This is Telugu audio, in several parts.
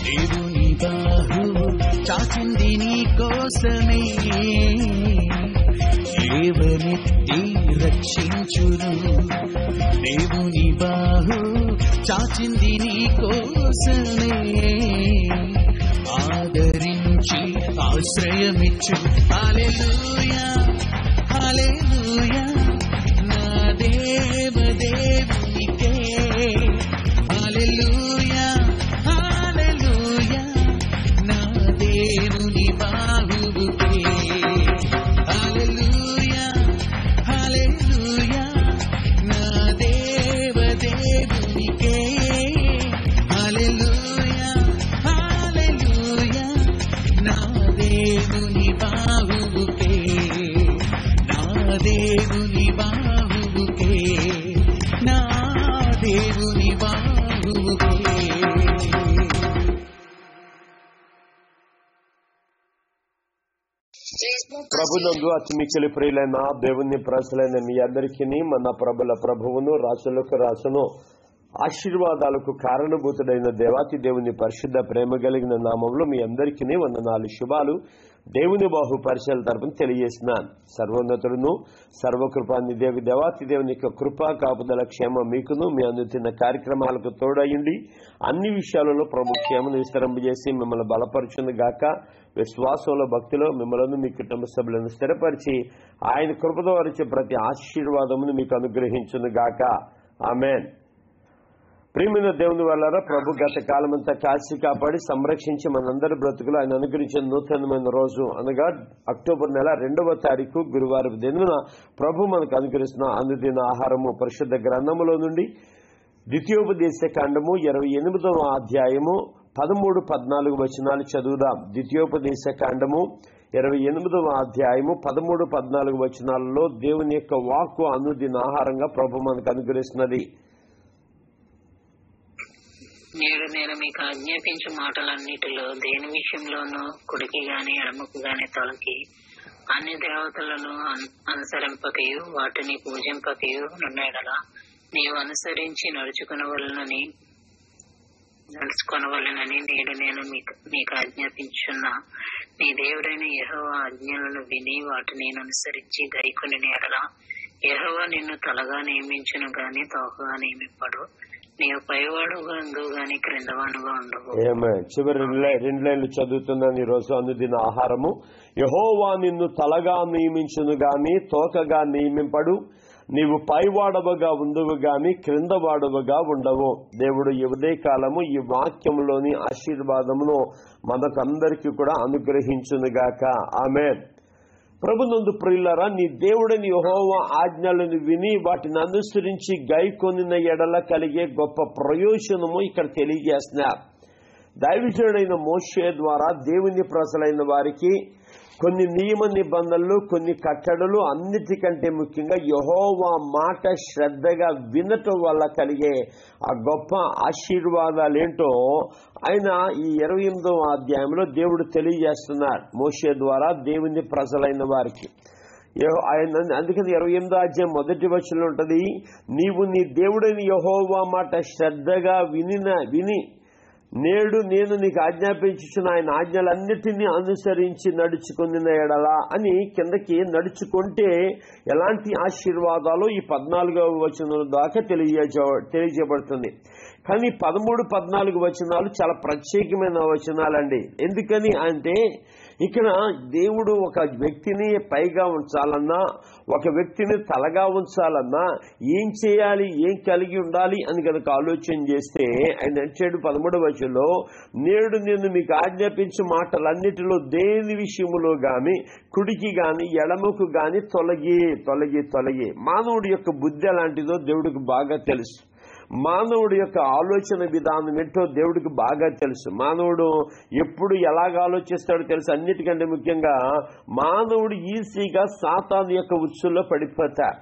దేవుని బాహువు చాచింది నీ కోసమే, లేవనెత్తి రక్షించును. దేవుని బాహువు చాచింది నీ కోసమే, ఆదరించి ఆశ్రయమిచ్చు. హల్లెలూయా హల్లెలూయా నా దేవదేవునికే. హల్లెలూయా హల్లెలూయా నా దేవుని బాహువుకే. హల్లెలూయా హల్లెలూయా నా దేవదేవునికే. హల్లెలూయా హల్లెలూయా నా దేవుని బాహువుకే. నా దేవుని బాహువుకే. నా దేవుని బాహువుకే. ప్రభునందు అతి మిక్కిలి ప్రియులైన దేవుని ప్రజలైన మీ అందరికీ మన ప్రభుల ప్రభువును రాసులకు రాసును ఆశీర్వాదాలకు కారణభూతుడైన దేవాతి దేవుని పరిశుద్ధ ప్రేమ కలిగిన నామంలో మీ అందరికీ వందనాలు శుభాలు దేవుని బాహు పరిచయాల తరపున తెలియజేస్తున్నాను. సర్వోన్నతుడును సర్వకృపాన్ని దేవాతి దేవుని యొక్క కృపా కాపుదల క్షేమ మీకును మీ అందుతున్న కార్యక్రమాలకు తోడయ్యండి. అన్ని విషయాలలో ప్రభు క్షేమను విస్తరింపజేసి మిమ్మల్ని బలపరచును గాక. విశ్వాసంలో భక్తిలో మిమ్మల్ని మీ కుటుంబ సభ్యులను స్థిరపరిచి ఆయన కృపతో వరిచే ప్రతి ఆశీర్వాదమును మీకు అనుగ్రహించును గాక. ఆమేన్. ప్రియమైన దేవుని వల్ల ప్రభు గత కాలమంతా కాచి కాపాడి సంరక్షించి మనందరి బ్రతుకులు ఆయన అనుగ్రహించిన నూతనమైన రోజు అనగా అక్టోబర్ నెల 2వ తారీఖు గురువారం దినమున ప్రభు మనకు అనుగ్రహిస్తున్న అనుదిన ఆహారము పరిశుద్ధ గ్రంథములో నుండి ద్వితీయోపదేశ కాండము 28వ అధ్యాయము 13-14 వచనాలు చదువుదాం. ద్వితీయోపదేశ కాండము 28వ అధ్యాయము 13-14 వచనాలలో దేవుని యొక్క వాక్కు అనుదిన ఆహారంగా ప్రభు మనకు అనుగ్రహిస్తున్నది. నేడు నేను మీకు ఆజ్ఞాపించు మాటలన్నిటిలో దేని విషయంలోనూ కుడికి గాని ఎడమకు గాని తొలగి అన్ని దేవతలను అనుసరింపకయు వాటిని పూజింపకయు నున్నెడల నీవు అనుసరించి నడుచుకొనవలెనని నేడు నేను మీకు ఆజ్ఞాపించున్న నీ దేవుడైన యెహోవా ఆజ్ఞలను విని వాటిని అనుసరించి గైకొని ఎడల యెహోవా నిన్ను తలగా నియమించును గాని తోకగా నియమింపడు. నీవు పైవాడుగా ఉండు గాని క్రిందవాడుగా ఉండవు. చివరి 2 లైన్లు చదువుతున్నాను ఈ రోజు. అనుదిన ఆహారము. యెహోవా నిన్ను తలగా నియమించును గాని తోకగా నియమింపడు. నీవు పైవాడవగా ఉండువు గాని క్రిందవాడవగా ఉండవు. దేవుడు ఈ ఉదయ కాలము ఈ వాక్యంలోని ఆశీర్వాదమును మనకందరికీ కూడా అనుగ్రహించునుగాక. ఆమేన్. ప్రభునందు ప్రియులారా, నీ దేవుడని యెహోవా ఆజ్ఞలను విని వాటిని అనుసరించి గైకొనిన ఎడల కలిగే గొప్ప ప్రయోజనము ఇక్కడ తెలియజేస్తున్నారు. దైవజనుడైన మోషే ద్వారా దేవుని ప్రజలైన వారికి కొన్ని నియమ నిబంధనలు, కొన్ని కట్టడలు, అన్నిటికంటే ముఖ్యంగా యెహోవా మాట శ్రద్ధగా వినటం వల్ల కలిగే ఆ గొప్ప ఆశీర్వాదాలేంటో ఆయన ఈ 28వ అధ్యాయంలో దేవుడు తెలియజేస్తున్నారు మోషే ద్వారా దేవుని ప్రజలైన వారికి. ఆయన అందుకని 28వ అధ్యాయం 1వ వచనంలో ఉంటది, నీవు నీ దేవుడని యెహోవా మాట శ్రద్ధగా విని నేడు నేను నీకు ఆజ్ఞాపించిన ఆయన ఆజ్ఞలన్నిటినీ అనుసరించి నడుచుకుని ఎడలా అని కిందకి నడుచుకుంటే ఎలాంటి ఆశీర్వాదాలు ఈ 14వ వచనం దాకా తెలియజేయబడుతుంది. కానీ 13-14 వచనాలు చాలా ప్రత్యేకమైన వచనాలండి. ఎందుకని అంటే ఇక్కడ దేవుడు ఒక వ్యక్తిని పైగా ఉంచాలన్నా, ఒక వ్యక్తిని తలగా ఉంచాలన్నా ఏం చేయాలి, ఏం కలిగి ఉండాలి అని కనుక ఆలోచన చేస్తే ఆయన అంటాడు 13వ వచనంలో, నేడు నేను మీకు ఆజ్ఞాపించే మాటలన్నిటిలో దేని విషయములో గాని కుడికి గాని ఎడమకు గాని తొలగి. మానవుడి యొక్క బుద్ధి ఎలాంటిదో దేవుడికి బాగా తెలుసు. మానవుడి యొక్క ఆలోచన విధానం ఏంటో దేవుడికి బాగా తెలుసు. మానవుడు ఎప్పుడు ఎలాగ ఆలోచిస్తాడో తెలుసు. అన్నిటికంటే ముఖ్యంగా మానవుడు ఈజీగా సాతాను యొక్క ఉచ్చుల్లో పడిపోతాడు.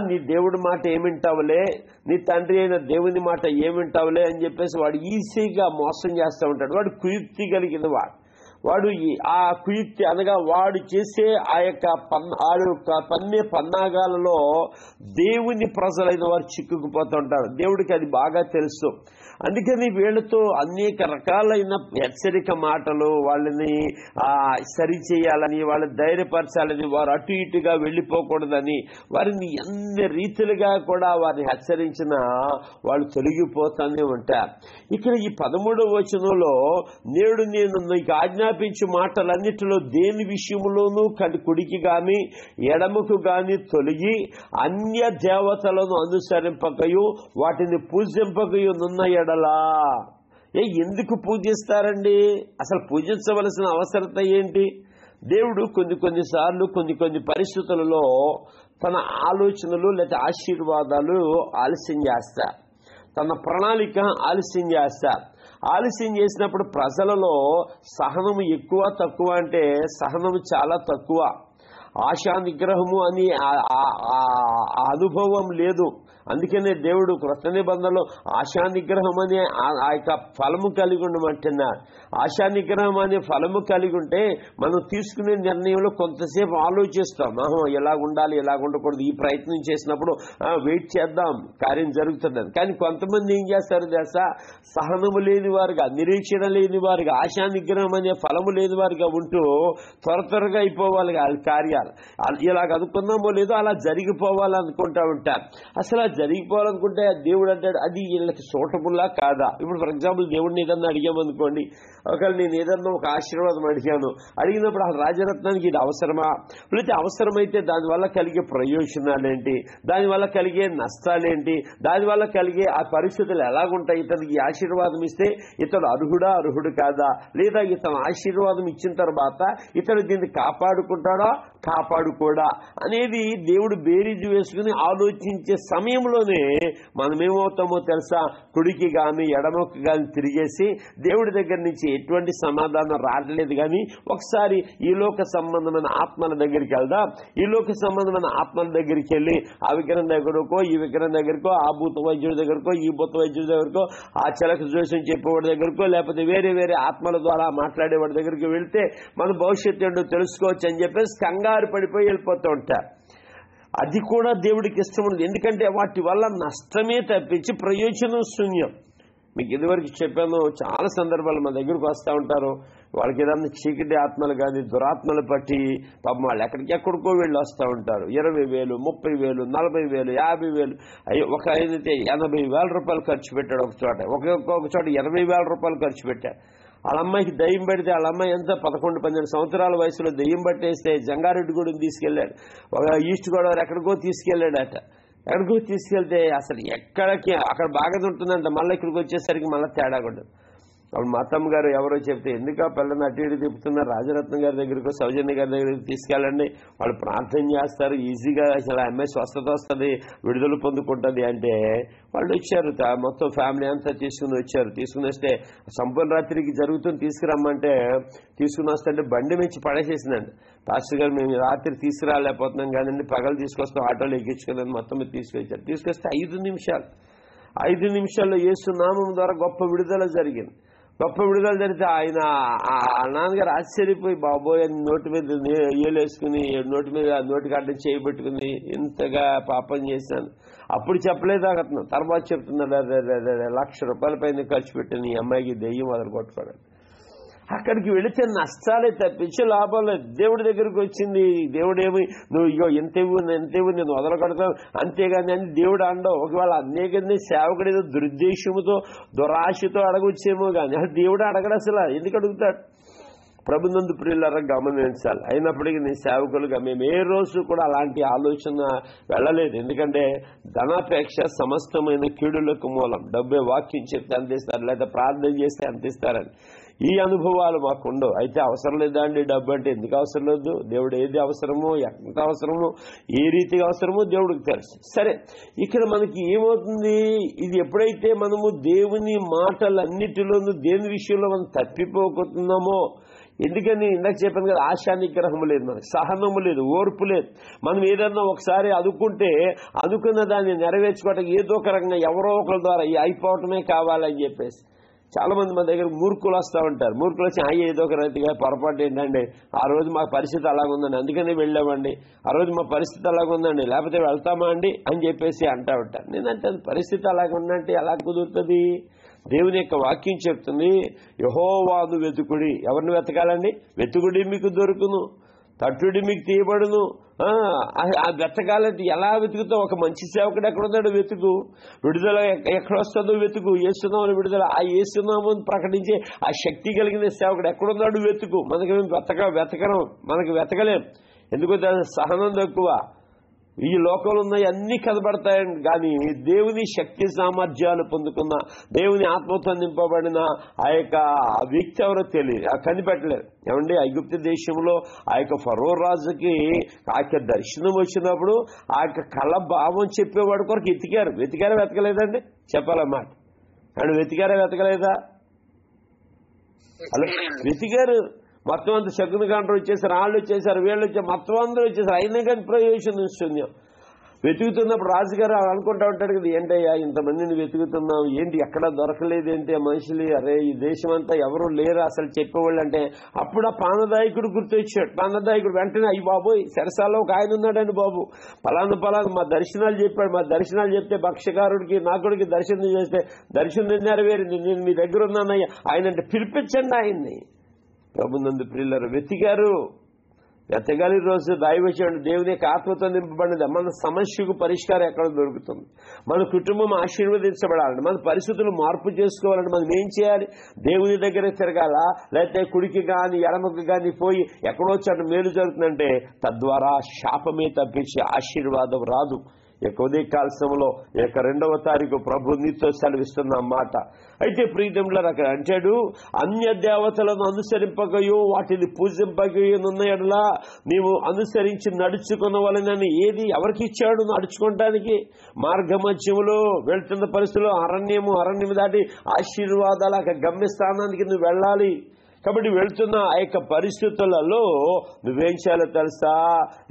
నీ దేవుడి మాట ఏమింటావులే, నీ తండ్రి అయిన దేవుని మాట ఏమింటావులే అని చెప్పేసి వాడు ఈజీగా మోసం చేస్తూ ఉంటాడు. వాడు కుయుక్తి కలిగిన వాడు ఆ కుయుక్తి అనగా వాడు చేసే ఆ యొక్క పన్నే పన్నాగాలలో దేవుని ప్రజలైన వారు చిక్కుకుపోతుంటారు. దేవుడికి అది బాగా తెలుసు. అందుకని వీళ్ళతో అనేక రకాలైన హెచ్చరిక మాటలు, వాళ్ళని సరిచేయాలని, వాళ్ళని ధైర్యపరచాలని, వారు అటు ఇటుగా వెళ్ళిపోకూడదని, వారిని ఎన్ని రీతిలుగా కూడా వారిని హెచ్చరించినా వాళ్ళు తొలగిపోతూనే ఉంటారు. ఇక్కడ ఈ 13వ వచనంలో నేడు నేను నీకు ఆజ్ఞాపించు మాటలన్నిటిలో దేని విషయంలోనూ కుడికి గాని ఎడమకు గాని తొలగి అన్య దేవతలను అనుసరింపకయు వాటిని పూజింపకయు నున్న ఎడలా. ఎందుకు పూజిస్తారండి? అసలు పూజించవలసిన అవసరత ఏంటి? దేవుడు కొన్నిసార్లు కొన్ని పరిస్థితులలో తన ఆలోచనలు లేదా ఆశీర్వాదాలు ఆలస్యం చేస్తారు, తన ప్రణాళిక ఆలస్యం చేస్తారు. ఆలస్యం చేసినప్పుడు ప్రజలలో సహనము ఎక్కువ తక్కువ అంటే సహనము చాలా తక్కువ. ఆశా నిగ్రహము అని అనుభవం లేదు. అందుకనే దేవుడు క్రొత్త నిబంధనలో ఆశా నిగ్రహం అనే ఆ యొక్క ఫలము కలిగి ఉండమంటున్నారు. ఆశా నిగ్రహం అనే ఫలము కలిగి ఉంటే మనం తీసుకునే నిర్ణయంలో కొంతసేపు ఆలోచిస్తాం, ఎలా ఉండాలి ఎలా ఉండకూడదు, ఈ ప్రయత్నం చేసినప్పుడు వెయిట్ చేద్దాం కార్యం జరుగుతుందని. కానీ కొంతమంది ఏం చేస్తారు తెలుసా? సహనము లేని వారుగా, నిరీక్షణ లేని వారుగా, ఆశా నిగ్రహం అనే ఫలము లేని వారుగా ఉంటూ త్వరగా అయిపోవాలి కార్యాలు. ఇలాగ అనుకున్నామో లేదో అలా జరిగిపోవాలనుకుంటా ఉంటారు. అసలు జరిగిపోవాలనుకుంటే దేవుడు అంటాడు అది వీళ్ళకి సూటబుల్లా కాదా? ఇప్పుడు ఫర్ ఎగ్జాంపుల్ దేవుడిని ఏదన్నా అడిగామనుకోండి, ఒకవేళ నేను ఏదన్నా ఒక ఆశీర్వాదం అడిగినప్పుడు ఆ రాజరత్నానికి ఇది అవసరమా, లేకపోతే అవసరమైతే దానివల్ల కలిగే ప్రయోజనాలేంటి, దానివల్ల కలిగే నష్టాలేంటి, దానివల్ల కలిగే ఆ పరిస్థితులు ఎలాగుంటాయి, ఇతనికి ఆశీర్వాదం ఇస్తే ఇతడు అర్హుడు కాదా, లేదా ఇతను ఆశీర్వాదం ఇచ్చిన తర్వాత ఇతడు దీన్ని కాపాడుకుంటాడా కాపాడుకోడా అనేది దేవుడు బేరీజు వేసుకుని ఆలోచించే సమయంలోనే మనమేమవుతామో తెలుసా? కుడికి గాని ఎడమకు గాని తిరిగేసి దేవుడి దగ్గర నుంచి ఎటువంటి సమాధానం రావట్లేదు. కానీ ఒకసారి ఈ లోక సంబంధమైన ఆత్మల దగ్గరికి వెళ్దాం. ఈ లోక సంబంధమైన ఆత్మల దగ్గరికి వెళ్ళి ఆ విగ్రహం దగ్గరకో ఈ విగ్రహం దగ్గరకో, ఆ భూత వైద్యుడి దగ్గరకో ఈ భూత వైద్యుడి దగ్గరకో, ఆ చిలక జోస్యం చెప్పేవాడి దగ్గరకో, లేకపోతే వేరే ఆత్మల ద్వారా మాట్లాడేవాడి దగ్గరికి వెళ్తే మన భవిష్యత్తు ఏంటో తెలుసుకోవచ్చు అని చెప్పేసి కంగారు పడిపోయి వెళ్ళిపోతూ ఉంటారు. అది కూడా దేవుడికి ఇష్టం ఉండదు. ఎందుకంటే వాటి వల్ల నష్టమే తప్పించి ప్రయోజనం శూన్యం. మీకు ఇదివరకు చెప్పాను, చాలా సందర్భాలు మన దగ్గరకు వస్తూ ఉంటారు. వాళ్ళకి ఏదన్నా చీకటి ఆత్మలు కానీ దురాత్మలు పట్టి పాపం వాళ్ళు ఎక్కడికో వెళ్ళి వస్తూ ఉంటారు. 20,000, 30,000, 40,000, 50,000, ఒక ఆయనైతే 80,000 రూపాయలు ఖర్చు పెట్టాడు ఒక చోట, ఒక్కొక్క చోట 20,000 రూపాయలు ఖర్చు పెట్టాడు. వాళ్ళ అమ్మాయికి దయ్యం పడితే వాళ్ళ అమ్మాయి ఎంత 11-12 సంవత్సరాల వయసులో దయ్యం పట్టేస్తే జంగారెడ్డి గూడెం తీసుకెళ్లాడు, ఈస్ట్ గోదావరి ఎక్కడికో తీసుకెళ్లాడట. ఎక్కడికో తీసుకెళ్తే అసలు ఎక్కడికి అక్కడ బాగా ఉంటుందంట, మళ్ళీ ఇక్కడికి వచ్చేసరికి మళ్ళీ తేడా కూడా. అప్పుడు మా అత్తమ్మ గారు ఎవరో చెప్తే ఎందుకు ఆ పిల్లని అటు ఇటు తిప్పుతున్నారు, రాజరత్నం గారి దగ్గరకు సౌజన్య గారి దగ్గరికి తీసుకెళ్ళండి, వాళ్ళు ప్రార్థన చేస్తారు, ఈజీగా అసలు అమ్మాయి స్వస్థత వస్తుంది, విడుదల పొందుకుంటుంది అంటే వాళ్ళు వచ్చారు. మొత్తం ఫ్యామిలీ అంతా తీసుకుని వస్తే సంపూర్ణ రాత్రికి జరుగుతుంది, తీసుకురమ్మంటే తీసుకుని వస్తుంటే బండి మించి పడేసేసిందండి. పాస్టర్ గారు మేము రాత్రి తీసుకురాలేకపోతున్నాం కాదండి, పగలు తీసుకొస్తాం, ఆటోలో ఎక్కించుకోలేని మొత్తం తీసుకొచ్చారు. తీసుకొస్తే 5 నిమిషాల్లో యేసు నామం ద్వారా గొప్ప విడుదల జరిగింది. గొప్ప విడుదల జరిగితే ఆయన నాన్నగారు ఆశ్చర్యపోయి బాబోయ్ నోటి మీద ఏలేసుకుని నోటికి అడ్డం చేయబెట్టుకుని ఇంతగా పాపం చేశాను. అప్పుడు చెప్పలేదు అతను, తర్వాత చెప్తున్నాడు 1,00,000 రూపాయల పైన ఖర్చు పెట్టిన ఈ అమ్మాయికి దెయ్యం వదలగొట్టుకోవడం. అక్కడికి వెళితే నష్టాలే తప్పించి లాభం లేదు. దేవుడి దగ్గరికి వచ్చింది, దేవుడేమి నువ్వు ఇగో ఎంతేవు నేను వదలగొడతావు అంతేగాని అని దేవుడు అండవు. ఒకవేళ అనేకనే సేవకుడు ఏదో దురుద్దేశముతో దురాశతో అడగొచ్చేమో కానీ అది దేవుడు అడగడు. అసలు ఎందుకు అడుగుతాడు? ప్రభునందు ప్రియులారా గమనించాలి. అయినప్పటికీ నీ సేవకులుగా మేము ఏ రోజు కూడా అలాంటి ఆలోచన వెళ్ళలేదు. ఎందుకంటే ధనాపేక్ష సమస్తమైన కీడులకు మూలం. డబ్బే వాక్యం చెప్తే అందిస్తారు, లేదా ప్రార్థన చేస్తే అందిస్తారని ఈ అనుభవాలు మాకు ఉండవు. అయితే అవసరం లేదా అండి డబ్బు అంటే? ఎందుకు అవసరం లేదు? దేవుడు ఏది అవసరమో, ఎంత అవసరమో, ఏ రీతిగా అవసరమో దేవుడికి తెలుసు. సరే, ఇక్కడ మనకి ఏమవుతుంది? ఇది ఎప్పుడైతే మనము దేవుని మాటలన్నిటిలోనూ దేని విషయంలో మనం తప్పిపోతున్నామో, ఎందుకని ఇందాక చెప్పాను కదా, ఆశా నిగ్రహము లేదు, మనకి సహనము లేదు, ఓర్పు లేదు. మనం ఏదన్నా ఒకసారి అనుకున్న దాన్ని నెరవేర్చుకోవడానికి ఏదో ఒక రకంగా ఎవరో ఒకరి ద్వారా అయిపోవటమే కావాలని చెప్పేసి చాలా మంది మన దగ్గర మూర్ఖులు వస్తూ ఉంటారు. మూర్ఖులు వచ్చి ఏదో ఒక రైతుగా పొరపాటు ఏంటండి, ఆ రోజు మా పరిస్థితి అలాగుందండి అందుకనే వెళ్ళామండి, ఆ రోజు మా పరిస్థితి అలాగుందండి లేకపోతే వెళ్తామా అండి అని చెప్పేసి అంటా ఉంటారు. నేనంటే పరిస్థితి అలాగుందంటే ఎలా కుదురుతుంది? దేవుని యొక్క వాక్యం చెప్తుంది, యెహోవాను వెతుకుడి. ఎవరిని వెతకాలండి? వెతుకుడి మీకు దొరుకును, తట్టుడి మీకు తీయబడును. ఆ వెతకాలంటే ఎలా వెతుకుతావు? ఒక మంచి సేవకుడు ఎక్కడున్నాడు వెతుకు, విడుదల ఎక్కడొస్తుందో వెతుకు, యేసునామమున విడుదల, ఆ యేసునామమును ప్రకటించే ఆ శక్తి కలిగిన సేవకుడు ఎక్కడున్నాడు వెతుకు. మనకి వెతకడం మనకి వెతకలేం, ఎందుకంటే సహనం తక్కువ. ఈ లోకంలో ఉన్నాయి అన్ని కనబడతాయండి, కానీ దేవుని శక్తి సామర్థ్యాలు పొందుకున్న, దేవుని ఆత్మతో నింపబడిన ఆ యొక్క వ్యక్తి ఎవరో తెలియదు, కనిపెట్టలేదు. ఏమండి, ఐగుప్తు దేశంలో ఆ యొక్క ఫరో రాజుకి ఆ యొక్క దర్శనం వచ్చినప్పుడు ఆ యొక్క కళ భావం చెప్పేవాడు కొరకు వెతికారా వెతకలేదండి? చెప్పాలన్నమాట. అండ్ వెతకలేదా? అలా వెతికారు. మొత్తం అంతా శకుని గంటలు వచ్చేసారు, వాళ్ళు వచ్చేసారు, వీళ్ళు వచ్చారు, మొత్తం అందరూ వచ్చేసారు, అయినా కానీ ప్రయోజనం శూన్యం. వెతుకుతున్నప్పుడు రాజుగారు అనుకుంటా ఉంటాడు కదా, ఏంటయ్యా ఇంతమందిని వెతుకుతున్నాం, ఏంటి ఎక్కడా దొరకలేదు ఏంటి ఆ మనుషులు, అరే ఈ దేశం అంతా ఎవరు లేరు అసలు చెప్పేవాళ్ళు అంటే. అప్పుడు ఆ పానదాయకుడు గుర్తొచ్చాడు. పానదాయకుడు వెంటనే, అయ్యి బాబోయ్ సరసాలో ఒక ఆయన ఉన్నాడండి బాబు, పలానా మా దర్శనాలు చెప్పాడు, మా దర్శనాలు చెప్తే భక్ష్యకారుడికి నాకుడికి దర్శనం చేస్తే దర్శనం నెరవేరింది, నేను మీ దగ్గర ఉన్నానయ్యా, ఆయన అంటే పిలిపించండి ఆయన్ని. ప్రభునందు ప్రియులారా, వెతగాలి రోజు దైవచనం దేవుని యొక్క ఆత్మతో నింపబడినది. మన సమస్యకు పరిష్కారం ఎక్కడ దొరుకుతుంది? మన కుటుంబం ఆశీర్వదించబడాలంటే, మన పరిస్థితులు మార్పు చేసుకోవాలంటే మనం ఏం చేయాలి? దేవుని దగ్గర తిరగాల, లేకపోతే కుడికి కానీ ఎడమకు కానీ పోయి ఎక్కడో చోట మేలు జరుగుతుందంటే తద్వారా శాపమే తప్పించి ఆశీర్వాదం రాదు. ఉదయకాల సమయంలో 2వ తారీఖు ప్రభు నీతో సెలవిస్తున్న మాట. అయితే ప్రీతంలో అక్కడ అంటాడు, అన్య దేవతలను అనుసరింపగయో వాటిని పూజింపగయోనున్న ఎడలా నీవు అనుసరించి నడుచుకునవలెనని ఏది ఎవరికి ఇచ్చాడు నడుచుకోవటానికి? మార్గమధ్యములో వెళ్తున్న పరిస్థితుల్లో అరణ్యం దాటి ఆశీర్వాదాల గమ్యస్థానానికి నువ్వు వెళ్ళాలి. కాబట్టి వెళ్తున్న ఆ యొక్క పరిస్థితులలో నువ్వేం చేయాలో తెలుసా?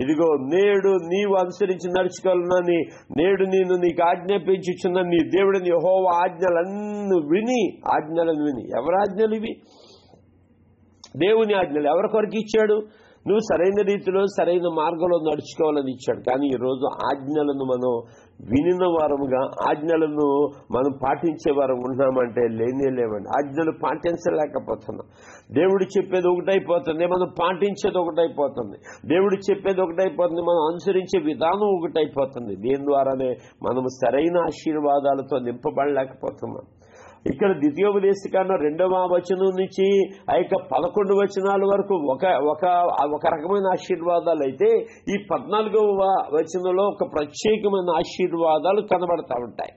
ఇదిగో నేడు నీవు అనుసరించి నడుచుకోవాలని నేడు నేను నీకు ఆజ్ఞాపించుచున్న నీ దేవుడిని యెహోవా ఆజ్ఞలను విని. ఎవరి ఆజ్ఞలు ఇవి? దేవుని ఆజ్ఞలు. ఎవరి కొరకు ఇచ్చాడు? నువ్వు సరైన రీతిలో సరైన మార్గంలో నడుచుకోవాలని ఇచ్చాడు. కానీ ఈరోజు ఆజ్ఞలను మనం వినిన వారముగా, ఆజ్ఞలను మనం పాటించే వారం ఉన్నామంటే లేవండి. ఆజ్ఞలు పాటించలేకపోతున్నాం. దేవుడు చెప్పేది ఒకటైపోతుంది, మనం పాటించేది ఒకటైపోతుంది. దేవుడు చెప్పేది ఒకటైపోతుంది, మనం అనుసరించే విధానం ఒకటైపోతుంది. దీని ద్వారానే మనము సరైన ఆశీర్వాదాలతో నింపబడలేకపోతున్నాం. ఇక్కడ ద్వితీయోపదేశకాండం 2వ వచనం నుంచి ఆ యొక్క 11 వచనాల వరకు ఒక రకమైన ఆశీర్వాదాలు అయితే, ఈ 14వ వచనంలో ఒక ప్రత్యేకమైన ఆశీర్వాదాలు కనబడతా ఉంటాయి.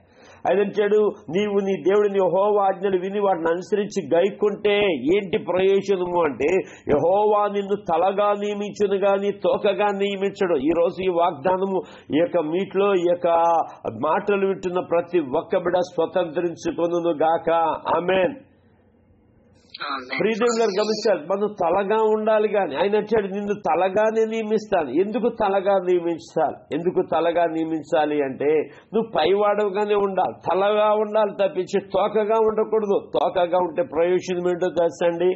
అదంటాడు, నీవు నీ దేవుడిని యెహోవా ఆజ్ఞలు విని వాటిని అనుసరించి గైకుంటే ఏంటి ప్రయోజనము అంటే, యెహోవా నిన్ను తలగా నియమించును గాని తోకగా నియమించడు. ఈ రోజు ఈ వాగ్దానము, ఈ యొక్క మీట్లో ఈ యొక్క మాటలు వింటున్న ప్రతి ఒక్క బిడ్డ స్వతంత్రించుకొనును గాక. ఆమేన్. ప్రీతం గారు గమనించాలి, మనం తలగా ఉండాలి. కానీ ఆయన వచ్చాడు, నిన్ను తలగానే నియమిస్తాను. ఎందుకు తలగా నియమించాలి అంటే, నువ్వు పైవాడవుగానే ఉండాలి, తలగా ఉండాలి తప్పించి తోకగా ఉండకూడదు. తోకగా ఉంటే ప్రయోజనం ఏంటో తెలుసండి,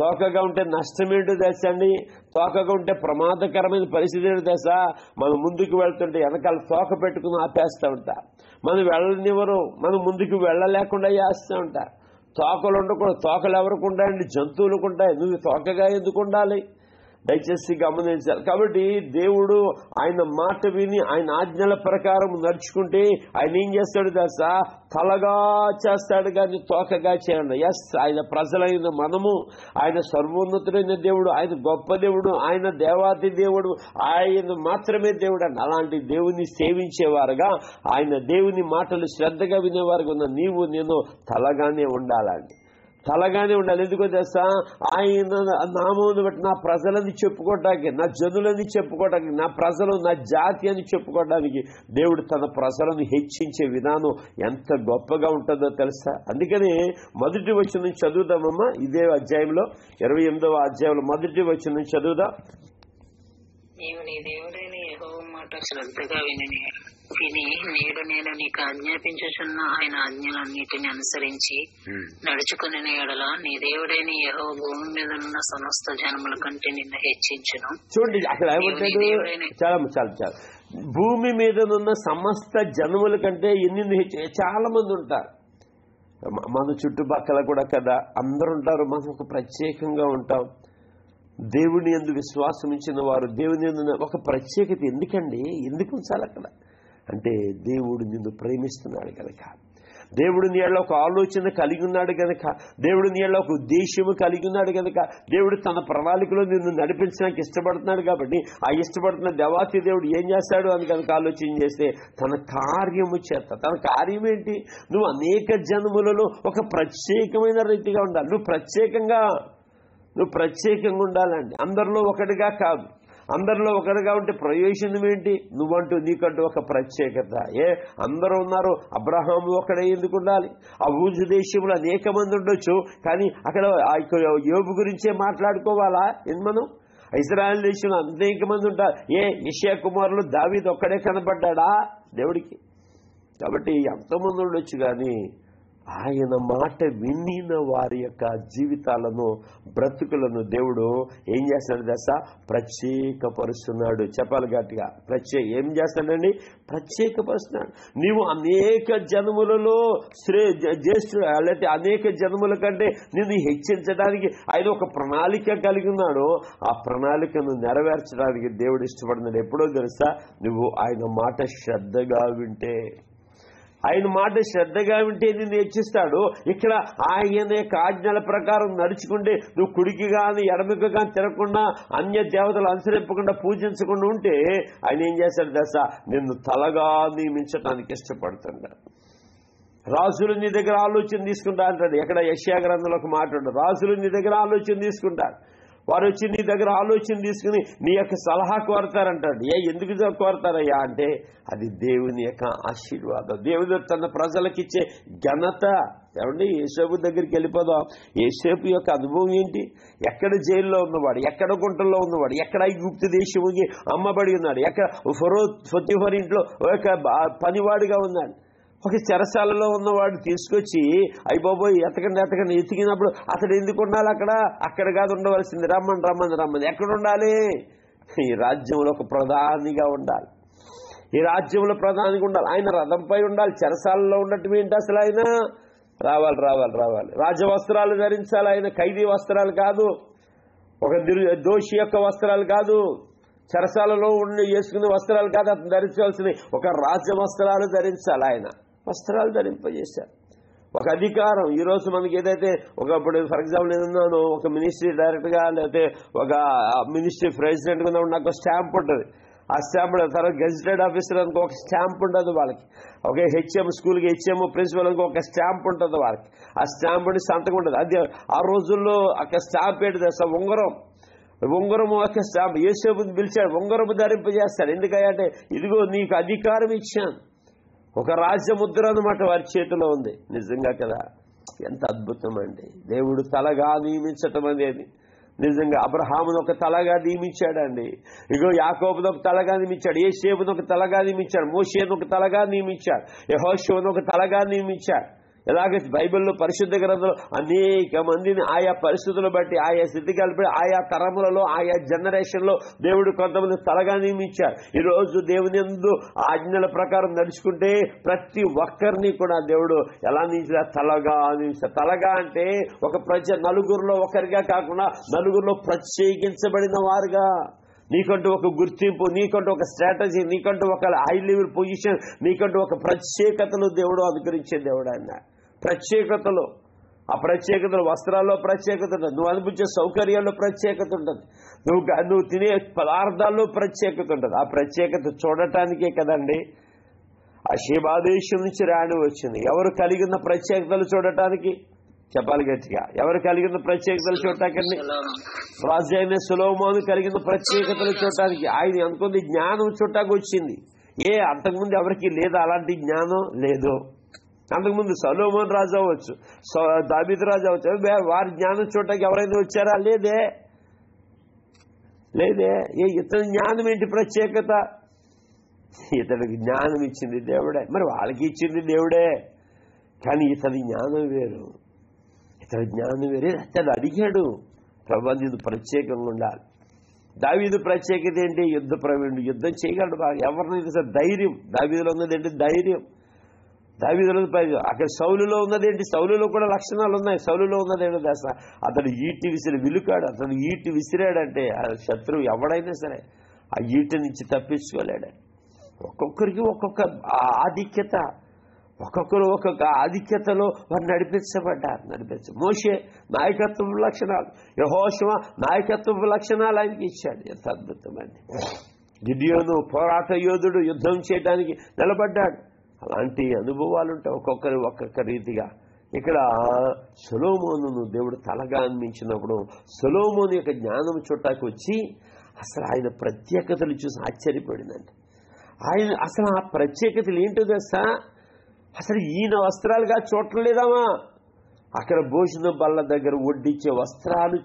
తోకగా ఉంటే నష్టం ఏంటో తెలుసండి, తోకగా ఉంటే ప్రమాదకరమైన పరిస్థితి ఏంటో తెలుసా? మనం ముందుకు వెళ్తుంటే వెనకాల తోక పెట్టుకుని ఆపేస్తూ ఉంటా, మనం వెళ్ళనివ్వరు, మనం ముందుకు వెళ్ళలేకుండా చేస్తూ ఉంటా. తోకలు ఉండకూడదు. తోకలు ఎవరికి ఉంటాయండి? జంతువులకు ఉంటాయి. నువ్వు తోకగా ఎందుకు ఉండాలి? దయచేసి గమనించాలి. కాబట్టి దేవుడు ఆయన మాట విని ఆయన ఆజ్ఞల ప్రకారం నడుచుకుంటే ఆయన ఏం చేస్తాడు తెలుసా? తలగా చేస్తాడు కానీ తోకగా చేయండి. ఎస్, ఆయన ప్రజలైన మనము, ఆయన సర్వోన్నతుడైన దేవుడు, ఆయన గొప్ప దేవుడు, ఆయన దేవాతి దేవుడు, ఆయన మాత్రమే దేవుడు అండి. అలాంటి దేవుని సేవించేవారుగా, ఆయన దేవుని మాటలు శ్రద్ధగా వినేవారుగా ఉన్న నీవు నేను తలగానే ఉండాలండి, తలగానే ఉండాలి. ఎందుకో తెలుసా? ఆయన నామమును బట్టి నా ప్రజలని చెప్పుకోవడానికి, నా జనులని చెప్పుకోవడానికి, నా ప్రజలు నా జాతి అని చెప్పుకోవడానికి దేవుడు తన ప్రజలను హెచ్చించే విధానం ఎంత గొప్పగా ఉంటుందో తెలుసా? అందుకని మొదటి వచనం చదువుదామమ్మా. ఇదే అధ్యాయంలో 28వ అధ్యాయంలో మొదటి వచనం చదువుదాం. నీవు నీ దేవుడైన యెహోవా మాట మాట శ్రద్ధగా విని నేడు నేను నీకు ఆజ్ఞాపించుచున్న ఆయన ఆజ్ఞలన్నిటిని అనుసరించి నడుచుకుని ఎడల నీ దేవుడైన యెహోవా భూమి మీద ఉన్న సమస్త జనముల కంటే నిన్ను హెచ్చించును. చూడండి అక్కడ చాలా భూమి మీద ఉన్న సమస్త జనముల కంటే ఎన్ని చాలా మంది ఉంటారు మన చుట్టుపక్కల కూడా కదా, అందరు ఉంటారు. మనం ఒక ప్రత్యేకంగా ఉంటాం. దేవుని యందు విశ్వాసం ఇచ్చిన వారు దేవుని యందు ఒక ప్రత్యేకత ఎందుకండి, ఎందుకు ఉంచాలి అక్కడ అంటే దేవుడు నిన్ను ప్రేమిస్తున్నాడు కనుక, దేవుడు నీ ఒక ఆలోచన కలిగి ఉన్నాడు కనుక, దేవుడు నీ ఒక ఉద్దేశము కలిగి ఉన్నాడు కనుక, దేవుడు తన ప్రణాళికలో నిన్ను నడిపించడానికి ఇష్టపడుతున్నాడు. కాబట్టి ఆ ఇష్టపడుతున్న దేవాతి దేవుడు ఏం చేస్తాడు అని కనుక ఆలోచన చేస్తే తన కార్యము చేత, తన కార్యం ఏంటి, నువ్వు అనేక జన్మలలో ఒక ప్రత్యేకమైన రీతిగా ఉండాలి. నువ్వు ప్రత్యేకంగా ఉండాలండి. అందరిలో ఒకటిగా కాదు. అందరిలో ఒకటిగా ఉంటే ప్రయోజనం ఏంటి? నువ్వంటూ నీకంటూ ఒక ప్రత్యేకత. అందరూ ఉన్నారు, అబ్రహాము ఒకడే ఎందుకు ఉండాలి? ఆ ఊజు దేశంలో అనేక మంది ఉండొచ్చు, కానీ అక్కడ యోబు గురించే మాట్లాడుకోవాలా? మనం ఇశ్రాయేలు దేశంలో అనేక మంది ఉంటారు. యెషయా కుమారులు దావీదు ఒక్కడే కనబడ్డా దేవుడికి? కాబట్టి ఎంతమంది ఉండొచ్చు, కానీ ఆయన మాట వినిన వారి యొక్క జీవితాలను, బ్రతుకులను దేవుడు ఏం చేస్తాడు దశ ప్రత్యేకపరుస్తున్నాడు. చెప్పాలి గట్టిగా, ఏం చేస్తాడండి? ప్రత్యేకపరుస్తున్నాడు. నీవు అనేక జన్మలలో జ్యేష్ఠుడు, అలాంటి అనేక జన్మల కంటే నిన్ను హెచ్చించడానికి ఆయన ఒక ప్రణాళిక కలిగి ఉన్నాడు. ఆ ప్రణాళికను నెరవేర్చడానికి దేవుడు ఇష్టపడుతున్నాడు. ఎప్పుడో తెలుసా? నువ్వు ఆయన మాట శ్రద్ధగా వింటే. ఆయన మాట శ్రద్ధగా వింటే నిన్ను హెచ్చిస్తాడు. ఇక్కడ ఆయన యొక్క ఆజ్ఞల ప్రకారం నడుచుకుంటే, నువ్వు కుడికి కానీ ఎడమకి కానీ తిరగకుండా, అన్య దేవతలు అనుసరింపకుండా, పూజించకుండా ఉంటే ఆయన ఏం చేస్తాడు దశ? నిన్ను తలగా నియమించడానికి ఇష్టపడుతున్నాడు. రాజులు నీ దగ్గర ఆలోచన తీసుకుంటా అంటాడు. ఎక్కడ యెషయా గ్రంథంలో ఒక మాట ఉంటుంది, రాజులు నీ దగ్గర ఆలోచన తీసుకుంటారు. వారు వచ్చి నీ దగ్గర ఆలోచన తీసుకుని నీ యొక్క సలహా కోరతారంటాడు. ఎందుకు కోరతారయ్యా అంటే అది దేవుని యొక్క ఆశీర్వాదం, దేవుడు తన ప్రజలకు ఇచ్చే ఘనత. ఏమండి, యేసేపు దగ్గరికి వెళ్ళిపోదాం. యేసేపు యొక్క అనుభవం ఏంటి? ఎక్కడ జైల్లో ఉన్నవాడు, ఎక్కడ గుంటల్లో ఉన్నవాడు, ఎక్కడ ఐగుప్తు దేశముకి అమ్మబడి ఉన్నాడు, ఎక్కడ పొతిఫర్ ఇంట్లో ఒక పనివాడిగా ఉన్నాడు, ఒక చెరసాలలో ఉన్నవాడు తీసుకొచ్చి అయిపోయి ఎతకండి ఎతికినప్పుడు అతడు ఎందుకు ఉండాలి? అక్కడ కాదు ఉండవలసింది, రమ్మని. ఎక్కడ ఉండాలి? ఈ రాజ్యంలో ఒక ప్రధానిగా ఉండాలి. ఈ రాజ్యంలో ప్రధానిగా ఉండాలి. ఆయన రథంపై ఉండాలి. చెరసాలలో ఉండటం ఏంటి అసలు? ఆయన రావాలి. రాజవస్త్రాలు ధరించాలి. ఆయన ఖైదీ వస్త్రాలు కాదు, ఒక దోషి యొక్క వస్త్రాలు కాదు, చెరసాలలో ఉండి వేసుకునే వస్త్రాలు కాదు అతను ధరించాల్సినవి. ఒక రాజ వస్త్రాలు ధరించాలి. ఆయన వస్త్రాలు ధరింపజేశారు. ఒక అధికారం. ఈరోజు మనకి ఏదైతే ఒకప్పుడు ఫర్ ఎగ్జాంపుల్ నేనున్నాను, ఒక మినిస్ట్రీ డైరెక్ట్గా లేకపోతే ఒక మినిస్ట్రీ ప్రెసిడెంట్గా నాకు స్టాంప్ ఉంటుంది. ఆ స్టాంప్ తర్వాత గెజిటెడ్ ఆఫీసర్ అనుకో ఒక స్టాంప్ ఉంటుంది వాళ్ళకి. ఒక హెచ్ఎం స్కూల్కి హెచ్ఎం ప్రిన్సిపల్ అనుకో ఒక స్టాంప్ ఉంటుంది వాళ్ళకి. ఆ స్టాంప్ అంటే సంతకం ఉంటుంది. అది ఆ రోజుల్లో అక్కడ స్టాంప్ ఏంటి తెలుసా? ఉంగరము ఒక స్టాంప్. యేసేపుని పిలిచాడు, ఉంగరము ధరింపజేస్తాడు. ఎందుకంటే ఇదిగో నీకు అధికారం ఇచ్చాను. ఒక రాజ్యముద్ర అన్నమాట వారి చేతిలో ఉంది. నిజంగా కదా, ఎంత అద్భుతం అండి. దేవుడు తలగా నియమించటం అనేది నిజంగా. అబ్రహామును ఒక తలగా నియమించాడండి. ఇగో యాకోబును ఒక తలగా నియమించాడు, యేసేపును ఒక తలగా నియమించాడు, మోషేను ఒక తలగా నియమించాడు, యెహోషువను ఒక తలగా నియమించాడు. ఇలాగే బైబిల్లో పరిశుద్ధ గ్రంథంలో అనేక మందిని ఆయా పరిస్థితులు బట్టి, ఆయా స్థితిగతులు బట్టి, ఆయా తరములలో, ఆయా జనరేషన్లో దేవుడు కొంతమంది తలగా నియమించారు. ఈరోజు దేవుని యందు ఆజ్ఞల ప్రకారం నడుచుకుంటే ప్రతి ఒక్కరిని కూడా దేవుడు ఎలా నియమించారు? తలగా నియమించారు. తలగా అంటే ఒక నలుగురిలో ఒకరిగా కాకుండా నలుగురిలో ప్రత్యేకించబడిన వారుగా, నీకంటూ ఒక గుర్తింపు, నీకంటూ ఒక స్ట్రాటజీ, నీకంటూ ఒక హై లెవెల్ పొజిషన్, నీకంటూ ఒక ప్రత్యేకతలు దేవుడు అనుగ్రహించే దేవుడు. ఆయన ప్రత్యేకతలు, ఆ ప్రత్యేకతలు వస్త్రాల్లో ప్రత్యేకత ఉంటుంది, నువ్వు అనిపించే సౌకర్యాల్లో ప్రత్యేకత ఉంటుంది, నువ్వు తినే పదార్థాల్లో ప్రత్యేకత ఉంటుంది. ఆ ప్రత్యేకత చూడటానికే కదండి ఆ షేబాదేశం నుంచి రాణి వచ్చింది. ఎవరు కలిగిన ప్రత్యేకతలు చూడటానికి? చెప్పాలి గట్టిగా, ఎవరు కలిగిన ప్రత్యేకతలు చూడటానికి? రాజు అయిన సొలొమోను కలిగిన ప్రత్యేకతలు చూడటానికి. ఆయన అనుకుంది జ్ఞానం చూడటానికి వచ్చింది. అంతకుముందు ఎవరికి లేదా అలాంటి జ్ఞానం? లేదు. అంతకుముందు సొలొమోను రాజు అవ్వచ్చు, దావీదు రాజు అవ్వచ్చు, వారి జ్ఞానం చూడటానికి ఎవరైనా వచ్చారా? లేదే. ఇతని జ్ఞానం ఏంటి? ప్రత్యేకత. ఇతడికి జ్ఞానం ఇచ్చింది దేవుడే, మరి వాళ్ళకి ఇచ్చింది దేవుడే, కానీ ఇతడి జ్ఞానం వేరు, ఇతడి జ్ఞానం వేరే. అతడు అడిగాడు, ప్రభువా నీవు ప్రత్యేకంగా ఉండాలి. దావీదు ప్రత్యేకత ఏంటి? యుద్ధ ప్రవీణుడు, యుద్ధం చేయగలడు బాగా. ఎవరినైనా సరే ధైర్యం. దావీదులో ఉన్నదేంటి? ధైర్యం. దావీదులో అక్కడ సౌలులో ఉన్నదేంటి? సౌలులో కూడా లక్షణాలు ఉన్నాయి. సౌలులో ఉన్నదేంటి దశ? అతడు ఈటి విసిరి విలుకాడు. అతడు ఈటి విసిరాడంటే ఆ శత్రువు ఎవడైనా సరే ఆ ఈటి నుంచి తప్పించుకోలేడు. ఒక్కొక్కరికి ఒక్కొక్క ఆధిక్యత, ఒక్కొక్కరు ఒక్కొక్క ఆధిక్యతలో వారు నడిపించబడ్డారు. మోషే నాయకత్వ లక్షణాలు, యెహోషువ నాయకత్వ లక్షణాలు ఆయనకి ఇచ్చాడు. ఎంత అద్భుతమండి. గిద్యోను పోరాట యోధుడు, యుద్ధం చేయడానికి నిలబడ్డాడు. అలాంటి అనుభవాలు ఉంటాయి ఒక్కొక్కరు ఒక్కొక్క రీతిగా. ఇక్కడ సొలొమోనును దేవుడు తలగా అనిపించినప్పుడు సొలొమోను యొక్క జ్ఞానం చుట్టాకి వచ్చి అసలు ఆయన ప్రత్యేకతలు చూసి ఆశ్చర్యపడిందండి. ఆయన అసలు ఆ ప్రత్యేకతలు ఏంటో తెలుసా? అసలు ఈయన వస్త్రాలుగా చూడలేదామా? అక్కడ భోజనం బల్ల దగ్గర వడ్డించే వస్త్రాలు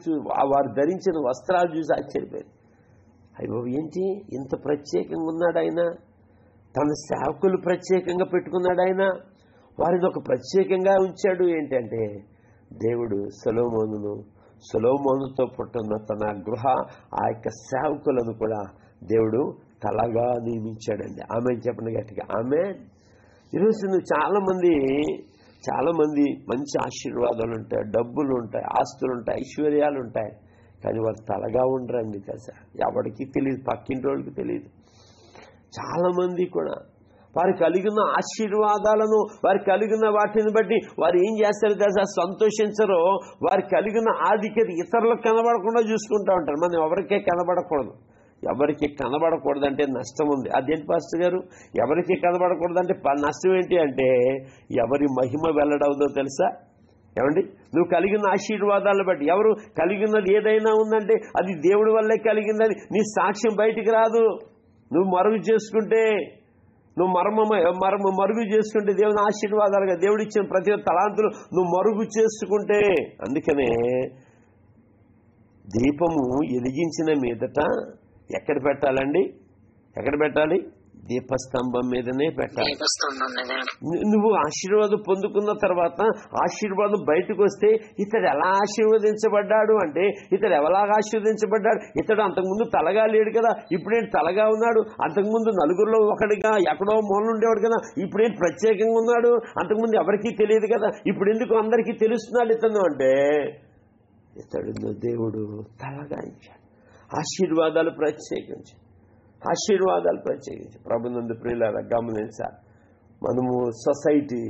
వారు ధరించిన వస్త్రాలు చూసి ఆశ్చర్యపోయింది. అయ్యో ఏంటి ఇంత ప్రత్యేకంగా ఉన్నాడు ఆయన, తన సేవకులు ప్రత్యేకంగా పెట్టుకున్నాడు ఆయన, వారిని ఒక ప్రత్యేకంగా ఉంచాడు. ఏంటంటే దేవుడు సొలొమోనుతో పుట్టిన తన గృహ ఆ యొక్క సేవకులను కూడా దేవుడు తలగా నియమించాడండి. ఆమె చెప్పండి గట్టిగా ఆమెన్. ఈరోజు నువ్వు చాలా మంది మంచి ఆశీర్వాదాలు ఉంటాయి, డబ్బులు ఉంటాయి, ఆస్తులు ఉంటాయి, ఐశ్వర్యాలు ఉంటాయి, కానీ వారు తలగా ఉండరండి తెలుసా? ఎవరికి తెలియదు, పక్కింటి వాళ్ళకి తెలియదు. చాలా మంది కూడా వారు కలిగిన ఆశీర్వాదాలను, వారు కలిగిన వాటిని బట్టి వారు ఏం చేస్తారు తెలుసా? సంతోషించరు. వారు కలిగిన ఆధిక్యత ఇతరులకు కనబడకుండా చూసుకుంటూ ఉంటారు. మనం ఎవరికే కనబడకూడదు. ఎవరికి కనబడకూడదంటే నష్టం ఉంది. అదేంటి పాస్టర్ గారు? ఎవరికి కనబడకూడదంటే నష్టం ఏంటి అంటే ఎవరి మహిమ వెల్లడవుదో తెలుసా? ఏమండి, నువ్వు కలిగిన ఆశీర్వాదాలను బట్టి ఎవరు కలిగినది ఏదైనా ఉందంటే అది దేవుడి వల్లే కలిగిందని నీ సాక్ష్యం బయటికి రాదు. నువ్వు మరుగు చేసుకుంటే, నువ్వు మరుగు చేసుకుంటే దేవుని ఆశీర్వాదాలుగా దేవుడు ఇచ్చిన ప్రతి తలాంతులు నువ్వు మరుగు చేసుకుంటే. అందుకనే దీపము వెలిగించిన మీదట ఎక్కడ పెట్టాలండి? ఎక్కడ పెట్టాలి? దీపస్తంభం మీదనే పెట్టాలి. నువ్వు ఆశీర్వాదం పొందుకున్న తర్వాత ఆశీర్వాదం బయటకు వస్తే ఇతడు ఎలా ఆశీర్వదించబడ్డాడు అంటే, ఇతడు ఎలాగా ఆశీర్వదించబడ్డాడు? ఇతడు అంతకుముందు తలగా లేడు కదా, ఇప్పుడేంటి తలగా ఉన్నాడు? అంతకుముందు నలుగురిలో ఒకటిగా ఎక్కడో మూల ఉండేవాడు కదా, ఇప్పుడేంటి ప్రత్యేకంగా ఉన్నాడు? అంతకుముందు ఎవరికీ తెలియదు కదా, ఇప్పుడు ఎందుకు అందరికీ తెలుస్తున్నాడు ఇతను అంటే ఇతడు దేవుడు తలగా ఇచ్చాడు. ఆశీర్వాదాలు ప్రత్యేకించి ప్రభునందు ప్రియులారా గమనించాలి. మన సొసైటీ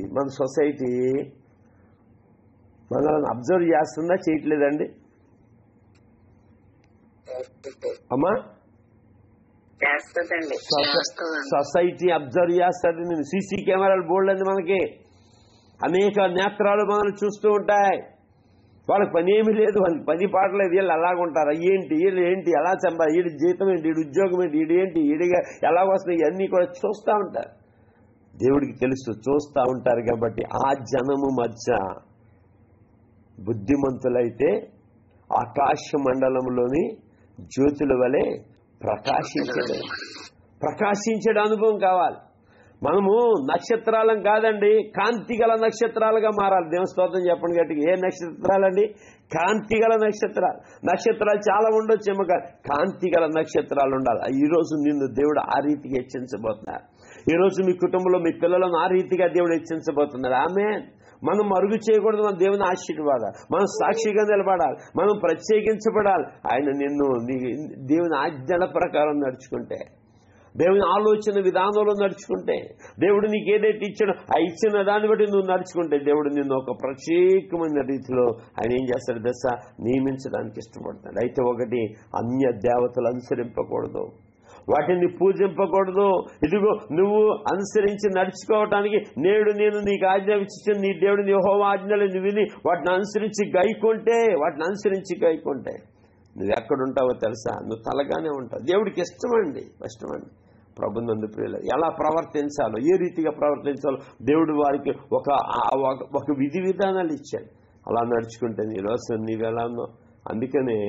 మనల్ని అబ్జర్వ్ చేస్తుందా, చేయట్లేదండి అమ్మా? సొసైటీ అబ్జర్వ్ చేస్తుంది. నేను సీసీ కెమెరాలు బోర్డు అండి, మనకి అనేక నేత్రాలు మనల్ని చూస్తూ ఉంటాయి. వాళ్ళకి పని ఏమీ లేదు, వాళ్ళకి పని పాటలేదు. వీళ్ళు అలాగుంటారు. వీళ్ళు ఏంటి ఎలా చంపాలి, వీడి జీతం ఏంటి, వీడి ఉద్యోగం ఏంటి, వీడిగా ఎలా వస్తాయి, ఇవన్నీ కూడా చూస్తూ ఉంటారు. దేవుడికి తెలుసు, చూస్తూ ఉంటారు. కాబట్టి ఆ జనము మధ్య బుద్ధిమంతులైతే ఆకాశ మండలంలోని జ్యోతుల వలె ప్రకాశించే అనుభవం కావాలి. మనము నక్షత్రాలం కాదండి, కాంతి గల నక్షత్రాలుగా మారాలి. దేవుని స్తోత్రం చెప్పండి గట్టిగా. ఏ నక్షత్రాలండి? కాంతి గల నక్షత్రాలు చాలా ఉండొచ్చేమో, కాంతి గల నక్షత్రాలు ఉండాలి. ఈరోజు నిన్ను దేవుడు ఆ రీతిగా హెచ్చించబోతున్నారు. ఈరోజు మీ కుటుంబంలో మీ పిల్లలను ఆ రీతిగా దేవుడు హెచ్చించబోతున్నారు. ఆమేన్. మనం మరుగు చేయకూడదు. మన దేవుని ఆశీర్వాదాలు, మనం సాక్షిగా నిలబడాలి, మనం ప్రత్యేకించబడాలి. ఆయన నిన్ను దేవుని ఆజ్ఞల ప్రకారం నడుచుకుంటే, దేవుని ఆలోచన విధానంలో నడుచుకుంటే, దేవుడు నీకు ఏదైతే ఇచ్చాడో ఆ ఇచ్చిన దాన్ని బట్టి నువ్వు నడుచుకుంటే దేవుడు నిన్ను ఒక ప్రత్యేకమైన రీతిలో ఆయన ఏం చేస్తాడు దశ నియమించడానికి ఇష్టపడతాడు. అయితే ఒకటి, అన్య దేవతలు అనుసరింపకూడదు, వాటిని పూజింపకూడదు. ఇదిగో నువ్వు అనుసరించి నడుచుకోవటానికి నేడు నేను నీకు ఆజ్ఞాపించిన నీ దేవుడిని యెహోవా ఆజ్ఞలను విని వాటిని అనుసరించి గైకుంటే నువ్వు ఎక్కడుంటావో తెలుసా? నువ్వు తలగానే ఉంటావు. దేవుడికి ఇష్టమండి. ప్రభునందు ప్రియులు ఎలా ప్రవర్తించాలో, ఏ రీతిగా ప్రవర్తించాలో దేవుడు వారికి ఒక విధి విధానాలు ఇచ్చాడు. అలా నడుచుకుంటే ఈరోజు నీవెలా ఉన్నావు? అందుకనే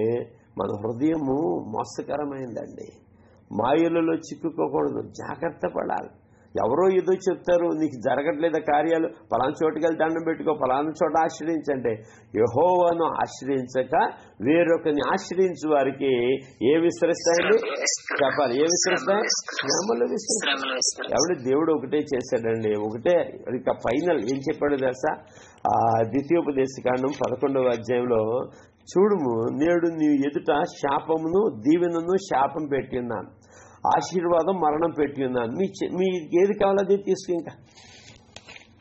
మన హృదయము మోసకరమైందండి. మాయలలో చిక్కుకోకూడదు, జాగ్రత్త పడాలి. ఎవరో ఏదో చెప్తారు, నీకు జరగట్లేదా కార్యాలు, పలానా చోటుకి వెళ్ళి దండం పెట్టుకో, పలానా చోట ఆశ్రయించంటే యెహోవాను ఆశ్రయించక వేరొకరిని ఆశ్రయించే వారికి ఏ విస్తరిస్తాయండి చెప్పాలి, ఏ విస్తరిస్తాయి? శ్రమలు విస్తరిస్తాయి. ఎవడు దేవుడు ఒకటే చేశాడండి, ఒకటే. ఇక ఫైనల్ ఏం చెప్పాడు తెలుసా? ద్వితీయోపదేశకాండం 11వ అధ్యాయంలో చూడుము, నేడు నీ ఎదుట శాపమును దీవెనను శాపం పెట్టి ఉన్నాను, ఆశీర్వాదం మరణం పెట్టి ఉన్నాను. మీకు ఏది కావాలో అదే తీసుకు. ఇంకా